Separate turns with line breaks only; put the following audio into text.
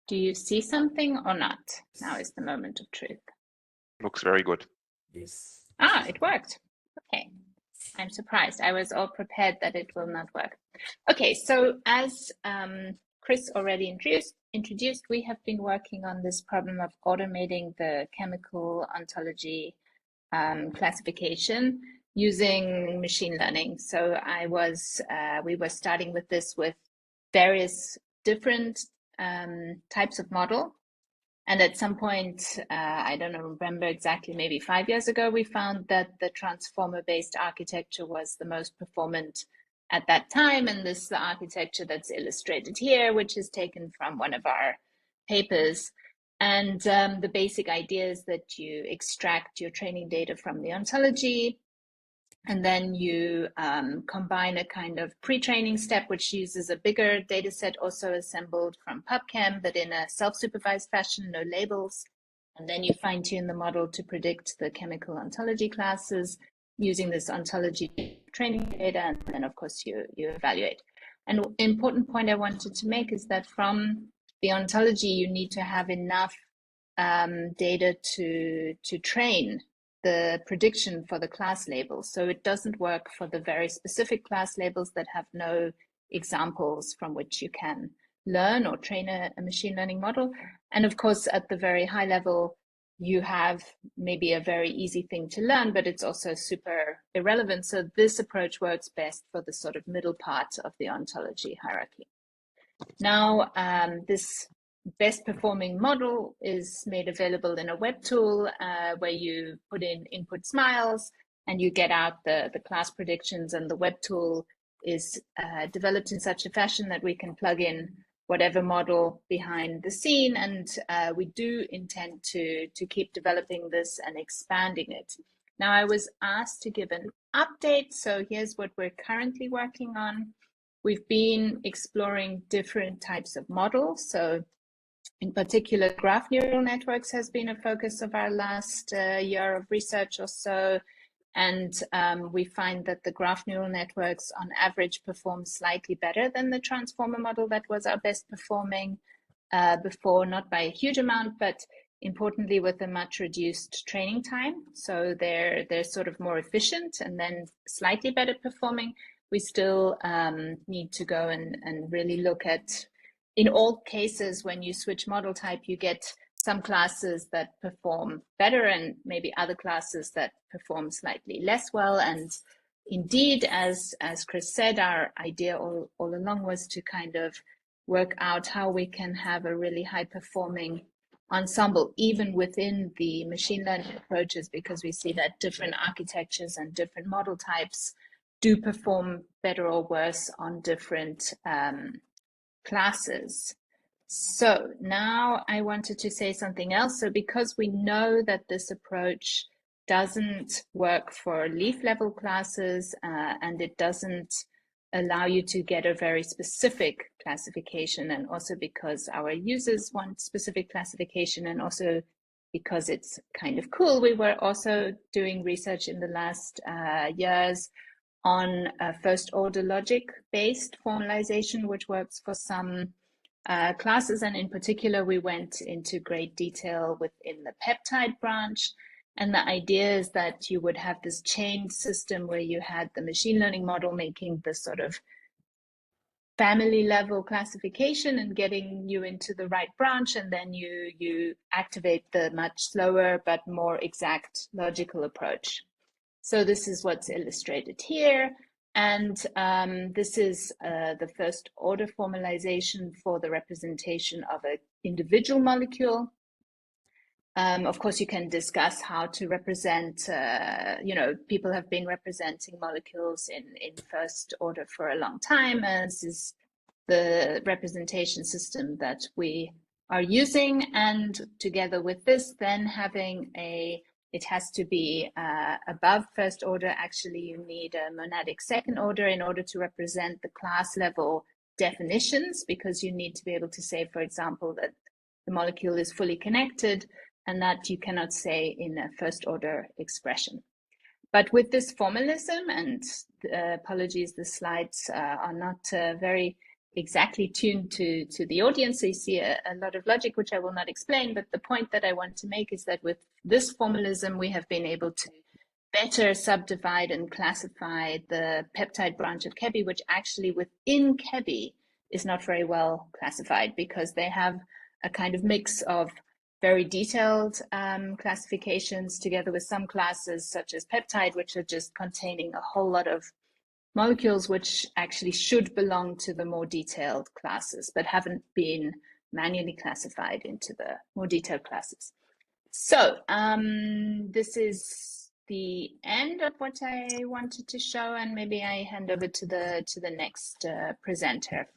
Do you see something or not? Now is the moment of truth.
Looks very good.
Yes.
Ah, it worked. Okay. I'm surprised. I was all prepared that it will not work. Okay, so as Chris already introduced, we have been working on this problem of automating the chemical ontology classification using machine learning. So we were starting with this with various different types of model. And at some point, I don't remember exactly, maybe 5 years ago, we found that the transformer-based architecture was the most performant at that time. And this is the architecture that's illustrated here, which is taken from one of our papers. And the basic idea is that you extract your training data from the ontology, and then you combine a kind of pre-training step, which uses a bigger data set also assembled from PubChem, but in a self-supervised fashion, no labels. And then you fine-tune the model to predict the chemical ontology classes using this ontology training data. And then, of course, you evaluate. An important point I wanted to make is that from the ontology, you need to have enough data to train the prediction for the class labels. So it doesn't work for the very specific class labels that have no examples from which you can learn or train a machine learning model. And of course, at the very high level, you have maybe a very easy thing to learn, but it's also super irrelevant. So this approach works best for the sort of middle part of the ontology hierarchy. Now, this best performing model is made available in a web tool where you put in input smiles and you get out the class predictions, and the web tool is developed in such a fashion that we can plug in whatever model behind the scene. And we do intend to keep developing this and expanding it. Now, I was asked to give an update. So here's what we're currently working on. We've been exploring different types of models. So in particular, graph neural networks has been a focus of our last year of research or so. And we find that the graph neural networks on average perform slightly better than the transformer model that was our best performing before, not by a huge amount, but importantly with a much reduced training time. So they're sort of more efficient and then slightly better performing. We still need to go and really look at, in all cases, when you switch model type, you get some classes that perform better and maybe other classes that perform slightly less well. And indeed, as Chris said, our idea all along was to kind of work out how we can have a really high performing ensemble, even within the machine learning approaches, because we see that different architectures and different model types do perform better or worse on different classes. So now I wanted to say something else. So because we know that this approach doesn't work for leaf level classes and it doesn't allow you to get a very specific classification, and also because our users want specific classification, and also because it's kind of cool, we were also doing research in the last years on first order logic based formalization, which works for some classes. And in particular, we went into great detail within the peptide branch. And the idea is that you would have this chained system where you had the machine learning model making the sort of family level classification and getting you into the right branch, and then you activate the much slower but more exact logical approach. So this is what's illustrated here. And this is the first order formalization for the representation of an individual molecule. Of course, you can discuss how to represent, people have been representing molecules in first order for a long time. This is the representation system that we are using. And together with this, then having it has to be above first order. Actually, you need a monadic second order in order to represent the class level definitions, because you need to be able to say, for example, that the molecule is fully connected, and that you cannot say in a first order expression. But with this formalism, and apologies, the slides are not very exactly tuned to the audience. So you see a lot of logic, which I will not explain. But the point that I want to make is that with this formalism, we have been able to better subdivide and classify the peptide branch of Chebi, which actually within Chebi is not very well classified because they have a kind of mix of very detailed classifications together with some classes such as peptide, which are just containing a whole lot of molecules which actually should belong to the more detailed classes, but haven't been manually classified into the more detailed classes. So this is the end of what I wanted to show, and maybe I hand over to the next presenter